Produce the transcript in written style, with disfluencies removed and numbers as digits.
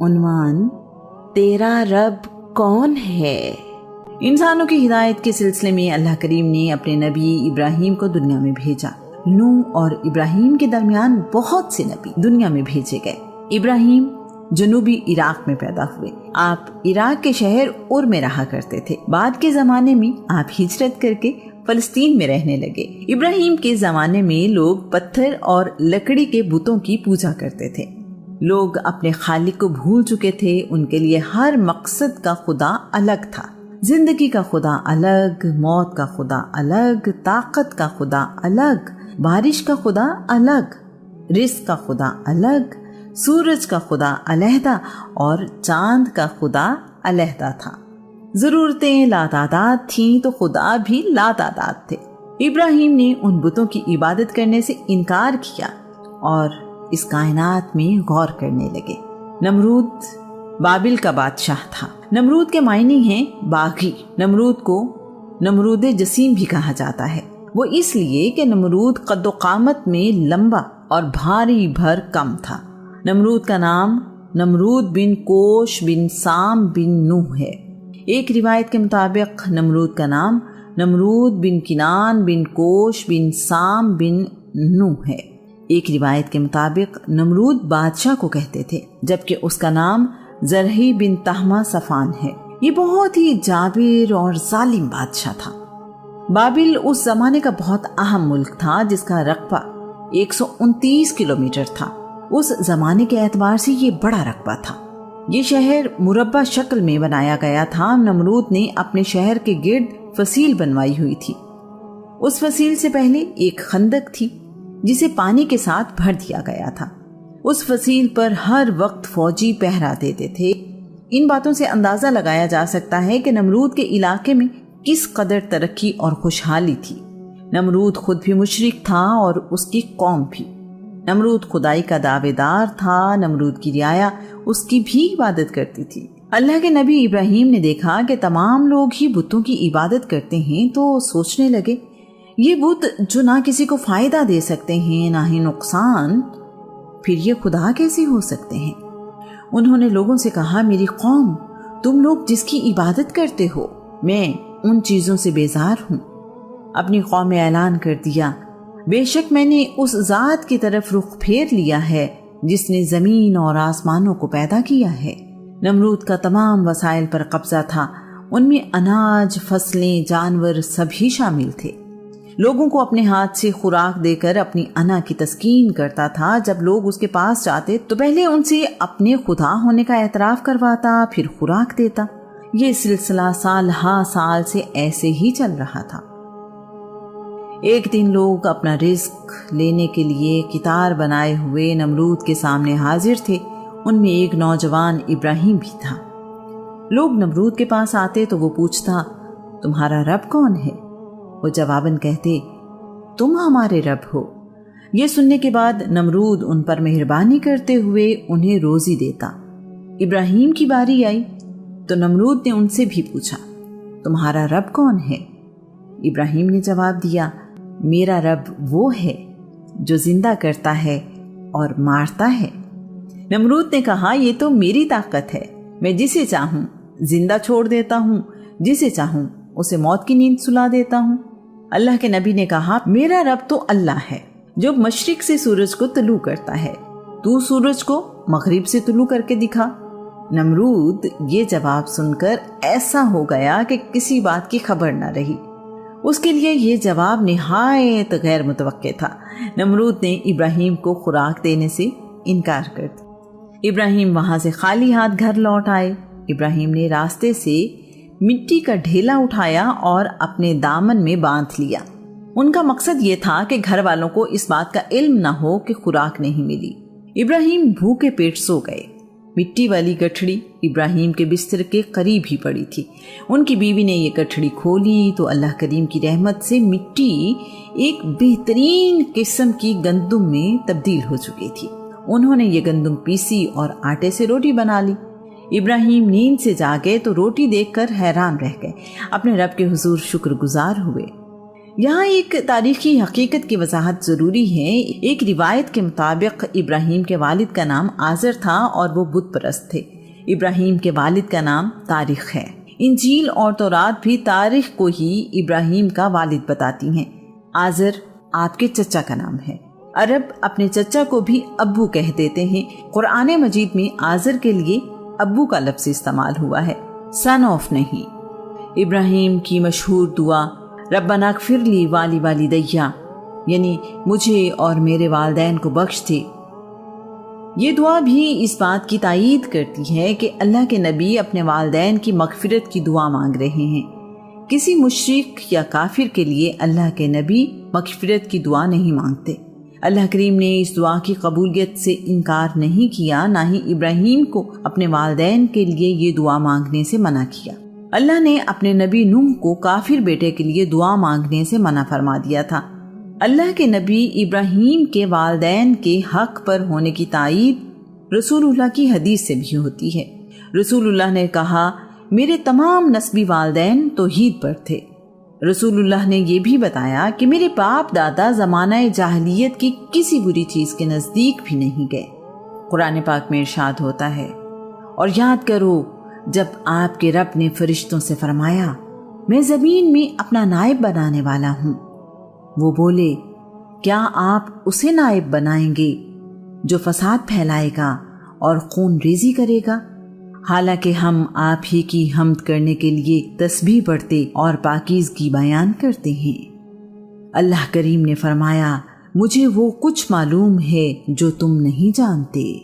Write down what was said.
عنوان تیرا رب کون ہے؟ انسانوں کی ہدایت کے سلسلے میں اللہ کریم نے اپنے نبی ابراہیم کو دنیا میں بھیجا۔ نوح اور ابراہیم کے درمیان بہت سے نبی دنیا میں بھیجے گئے۔ ابراہیم جنوبی عراق میں پیدا ہوئے۔ آپ عراق کے شہر اور میں رہا کرتے تھے۔ بعد کے زمانے میں آپ ہجرت کر کے فلسطین میں رہنے لگے۔ ابراہیم کے زمانے میں لوگ پتھر اور لکڑی کے بتوں کی پوجا کرتے تھے۔ لوگ اپنے خالق کو بھول چکے تھے۔ ان کے لیے ہر مقصد کا خدا الگ تھا۔ زندگی کا خدا الگ، موت کا خدا الگ، طاقت کا خدا الگ، بارش کا خدا الگ، رزق کا خدا الگ، سورج کا خدا علیحدہ اور چاند کا خدا علیحدہ تھا۔ ضرورتیں لاتعداد تھیں تو خدا بھی لاتعداد تھے۔ ابراہیم نے ان بتوں کی عبادت کرنے سے انکار کیا اور اس کائنات میں غور کرنے لگے۔ نمرود بابل کا بادشاہ تھا۔ نمرود کے معنی ہیں باغی۔ نمرود کو نمرود جسیم بھی کہا جاتا ہے۔ وہ اس لیے کہ نمرود قد و قامت میں لمبا اور بھاری بھرکم تھا۔ نمرود کا نام نمرود بن کوش بن سام بن نوح ہے۔ ایک روایت کے مطابق نمرود کا نام نمرود بن کنان بن کوش بن سام بن نوح ہے۔ ایک روایت کے مطابق نمرود بادشاہ کو کہتے تھے، جبکہ اس کا نام زرہی بن تہمہ صفان ہے۔ یہ بہت ہی جابر اور ظالم بادشاہ تھا۔ بابل اس زمانے کا بہت اہم ملک تھا جس کا رقبہ 129 کلومیٹر تھا۔ اس زمانے کے اعتبار سے یہ بڑا رقبہ تھا۔ یہ شہر مربع شکل میں بنایا گیا تھا۔ نمرود نے اپنے شہر کے گرد فصیل بنوائی ہوئی تھی۔ اس فصیل سے پہلے ایک خندق تھی جسے پانی کے ساتھ بھر دیا گیا تھا۔ اس فصیل پر ہر وقت فوجی پہرا دیتے تھے۔ ان باتوں سے اندازہ لگایا جا سکتا ہے کہ نمرود کے علاقے میں کس قدر ترقی اور خوشحالی تھی۔ نمرود خود بھی مشرک تھا اور اس کی قوم بھی۔ نمرود خدائی کا دعوے دار تھا۔ نمرود کی رعایا اس کی بھی عبادت کرتی تھی۔ اللہ کے نبی ابراہیم نے دیکھا کہ تمام لوگ ہی بتوں کی عبادت کرتے ہیں تو سوچنے لگے، یہ بت جو نہ کسی کو فائدہ دے سکتے ہیں نہ ہی نقصان، پھر یہ خدا کیسے ہو سکتے ہیں؟ انہوں نے لوگوں سے کہا، میری قوم، تم لوگ جس کی عبادت کرتے ہو میں ان چیزوں سے بیزار ہوں۔ اپنی قوم میں اعلان کر دیا، بے شک میں نے اس ذات کی طرف رخ پھیر لیا ہے جس نے زمین اور آسمانوں کو پیدا کیا ہے۔ نمرود کا تمام وسائل پر قبضہ تھا۔ ان میں اناج، فصلیں، جانور سبھی شامل تھے۔ لوگوں کو اپنے ہاتھ سے خوراک دے کر اپنی انا کی تسکین کرتا تھا۔ جب لوگ اس کے پاس جاتے تو پہلے ان سے اپنے خدا ہونے کا اعتراف کرواتا، پھر خوراک دیتا۔ یہ سلسلہ سال ہا سال سے ایسے ہی چل رہا تھا۔ ایک دن لوگ اپنا رزق لینے کے لیے کتار بنائے ہوئے نمرود کے سامنے حاضر تھے۔ ان میں ایک نوجوان ابراہیم بھی تھا۔ لوگ نمرود کے پاس آتے تو وہ پوچھتا، تمہارا رب کون ہے؟ وہ جواباً کہتے، تم ہمارے رب ہو۔ یہ سننے کے بعد نمرود ان پر مہربانی کرتے ہوئے انہیں روزی دیتا۔ ابراہیم کی باری آئی تو نمرود نے ان سے بھی پوچھا، تمہارا رب کون ہے؟ ابراہیم نے جواب دیا، میرا رب وہ ہے جو زندہ کرتا ہے اور مارتا ہے۔ نمرود نے کہا، یہ تو میری طاقت ہے، میں جسے چاہوں زندہ چھوڑ دیتا ہوں، جسے چاہوں اسے موت کی نیند سلا دیتا ہوں۔ اللہ کے نبی نے کہا، میرا رب تو اللہ ہے جو مشرق سے سورج کو طلوع کرتا ہے، تو سورج کو مغرب سے طلوع کر کے دکھا۔ نمرود یہ جواب سن کر ایسا ہو گیا کہ کسی بات کی خبر نہ رہی۔ اس کے لیے یہ جواب نہایت غیر متوقع تھا۔ نمرود نے ابراہیم کو خوراک دینے سے انکار کر دیا۔ ابراہیم وہاں سے خالی ہاتھ گھر لوٹ آئے۔ ابراہیم نے راستے سے مٹی کا ڈھیلا اٹھایا اور اپنے دامن میں باندھ لیا۔ ان کا مقصد یہ تھا کہ گھر والوں کو اس بات کا علم نہ ہو کہ خوراک نہیں ملی۔ ابراہیم بھوکے پیٹ سو گئے۔ مٹی والی گٹھڑی ابراہیم کے بستر کے قریب ہی پڑی تھی۔ ان کی بیوی نے یہ گٹھڑی کھولی تو اللہ کریم کی رحمت سے مٹی ایک بہترین قسم کی گندم میں تبدیل ہو چکی تھی۔ انہوں نے یہ گندم پیسی اور آٹے سے روٹی بنا لی۔ ابراہیم نیند سے جاگے تو روٹی دیکھ کر حیران رہ گئے، اپنے رب کے حضور شکر گزار ہوئے۔ یہاں ایک تاریخی حقیقت کی وضاحت ضروری ہے۔ ایک روایت کے مطابق ابراہیم کے والد کا نام آزر تھا اور وہ بت پرست تھے۔ ابراہیم کے والد کا نام تاریخ ہے۔ انجیل اور تورات بھی تاریخ کو ہی ابراہیم کا والد بتاتی ہیں۔ آزر آپ کے چچا کا نام ہے۔ عرب اپنے چچا کو بھی ابو کہہ دیتے ہیں۔ قرآن مجید میں آزر کے لیے ابو کا لفظ استعمال ہوا ہے، سن آف نہیں۔ ابراہیم کی مشہور دعا ربنا اغفر لی والی والدیہ، یعنی مجھے اور میرے والدین کو بخش دے، یہ دعا بھی اس بات کی تائید کرتی ہے کہ اللہ کے نبی اپنے والدین کی مغفرت کی دعا مانگ رہے ہیں۔ کسی مشرک یا کافر کے لیے اللہ کے نبی مغفرت کی دعا نہیں مانگتے۔ اللہ کریم نے اس دعا کی قبولیت سے انکار نہیں کیا، نہ ہی ابراہیم کو اپنے والدین کے لیے یہ دعا مانگنے سے منع کیا۔ اللہ نے اپنے نبی نوح کو کافر بیٹے کے لیے دعا مانگنے سے منع فرما دیا تھا۔ اللہ کے نبی ابراہیم کے والدین کے حق پر ہونے کی تائید رسول اللہ کی حدیث سے بھی ہوتی ہے۔ رسول اللہ نے کہا، میرے تمام نسبی والدین توحید پر تھے۔ رسول اللہ نے یہ بھی بتایا کہ میرے باپ دادا زمانہ جاہلیت کی کسی بری چیز کے نزدیک بھی نہیں گئے۔ قرآن پاک میں ارشاد ہوتا ہے، اور یاد کرو جب آپ کے رب نے فرشتوں سے فرمایا، میں زمین میں اپنا نائب بنانے والا ہوں۔ وہ بولے، کیا آپ اسے نائب بنائیں گے جو فساد پھیلائے گا اور خون ریزی کرے گا؟ حالانکہ ہم آپ ہی کی حمد کرنے کے لیے تسبیح پڑھتے اور پاکیزگی بیان کرتے ہیں۔ اللہ کریم نے فرمایا، مجھے وہ کچھ معلوم ہے جو تم نہیں جانتے۔